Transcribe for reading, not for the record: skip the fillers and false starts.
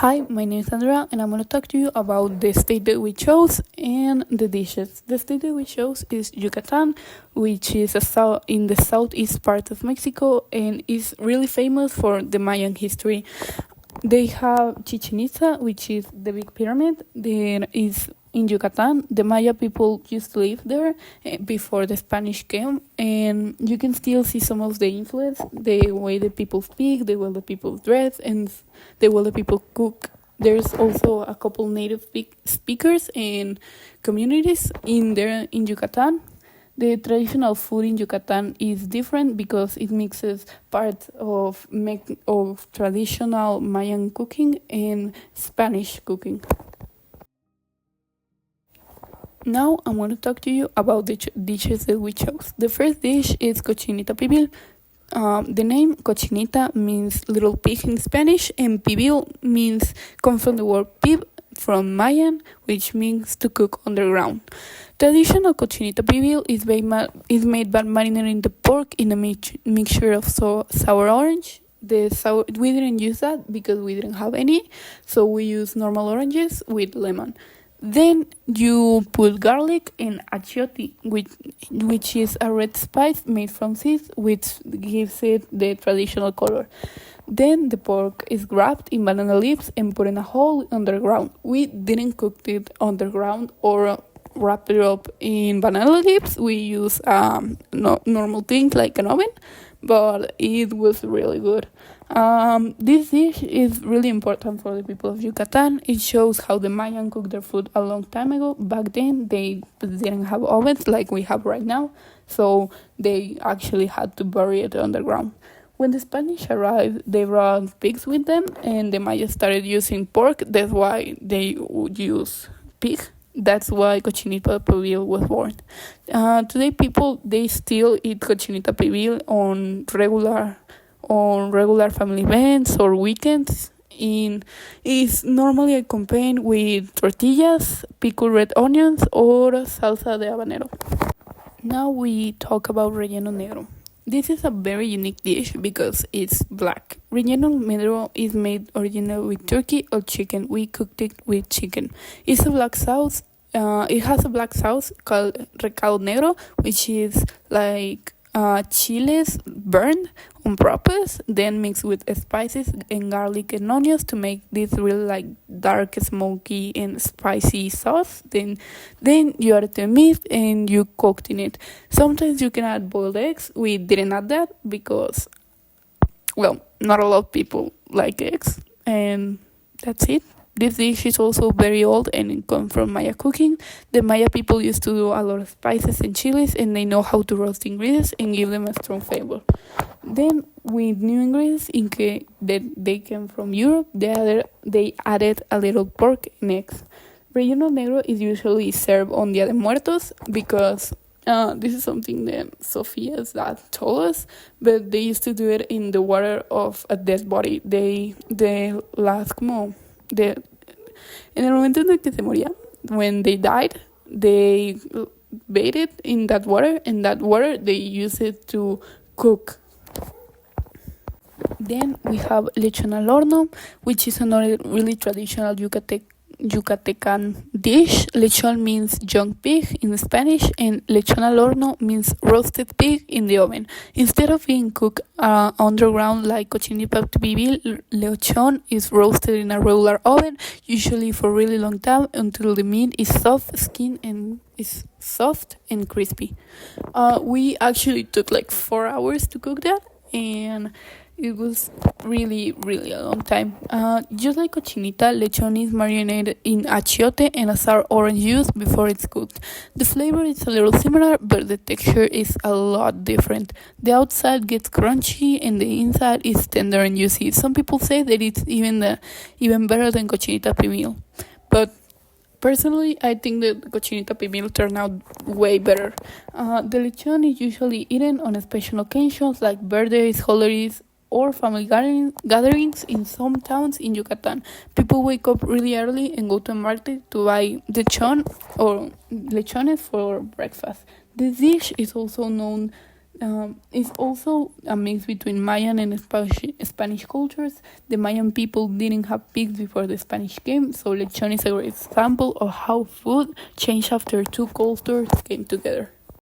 Hi, my name is Andrea, and I'm going to talk to you about the state that we chose and the dishes. The state that we chose is Yucatan, which is in the southeast part of Mexico and is really famous for the Mayan history. They have Chichen Itza, which is the big pyramid. There is in Yucatan. The Maya people used to live there before the Spanish came, and you can still see some of the influence, the way the people speak, the way the people dress, and the way the people cook. There's also a couple native speakers and communities in there in Yucatan. The traditional food in Yucatan is different because it mixes parts of traditional Mayan cooking and Spanish cooking. Now I'm going to talk to you about the dishes that we chose. The first dish is cochinita pibil. The name cochinita means little pig in Spanish, and pibil comes from the word pib from Mayan, which means to cook underground. Traditional cochinita pibil is made by marinating the pork in a mixture of sour orange. We didn't use that because we didn't have any, so we use normal oranges with lemon. Then you put garlic and achiote, which is a red spice made from seeds, which gives it the traditional color. Then the pork is wrapped in banana leaves and put in a hole underground. We didn't cook it underground or wrap it up in banana leaves. We use normal things like an oven, but it was really good. This dish is really important for the people of Yucatan. It shows how the Mayan cooked their food a long time ago. Back then, they didn't have ovens like we have right now, so they actually had to bury it underground. When the Spanish arrived, they brought pigs with them, and the Mayas started using pork. That's why they would use pig. That's why cochinita pibil was born. Today, people they still eat cochinita pibil on regular family events or weekends. Is normally accompanied with tortillas, pickled red onions, or salsa de habanero. Now we talk about relleno negro. This is a very unique dish because it's black. Relleno negro is made originally with turkey or chicken. We cooked it with chicken. It's a black sauce. It has a black sauce called recado negro, which is like chiles burned on purpose, then mixed with spices and garlic and onions to make this really like dark, smoky, and spicy sauce. Then you add the meat and you cooked in it. Sometimes you can add boiled eggs. We didn't add that because, well, not a lot of people like eggs, and that's it. This dish is also very old and it comes from Maya cooking. The Maya people used to do a lot of spices and chilies, and they know how to roast ingredients and give them a strong flavor. Then, with new ingredients that they came from Europe, they added a little pork and eggs. Relleno negro is usually served on Dia de Muertos because this is something that Sophia's dad told us, but they used to do it in the water of a dead body. En el momento en el que se moría, when they died, they bathed it in that water, and that water they use it to cook. Then we have lechon al horno, which is another really traditional Yucatecan dish. Lechon means young pig in Spanish, and lechon al horno means roasted pig in the oven. Instead of being cooked underground like cochinita pibil, lechon is roasted in a regular oven, usually for a really long time until the meat is soft and crispy. We actually took like 4 hours to cook that, and it was really, really a long time. Just like cochinita, lechon is marinated in achiote and a sour orange juice before it's cooked. The flavor is a little similar, but the texture is a lot different. The outside gets crunchy and the inside is tender and juicy. Some people say that it's even better than cochinita pibil. But personally, I think that cochinita pibil turned out way better. The lechon is usually eaten on special occasions like birthdays, holidays, or family gatherings in some towns in Yucatan. People wake up really early and go to a market to buy lechon or lechones for breakfast. This dish is also known It's also a mix between Mayan and Spanish cultures. The Mayan people didn't have pigs before the Spanish came, so lechon is a great example of how food changed after two cultures came together.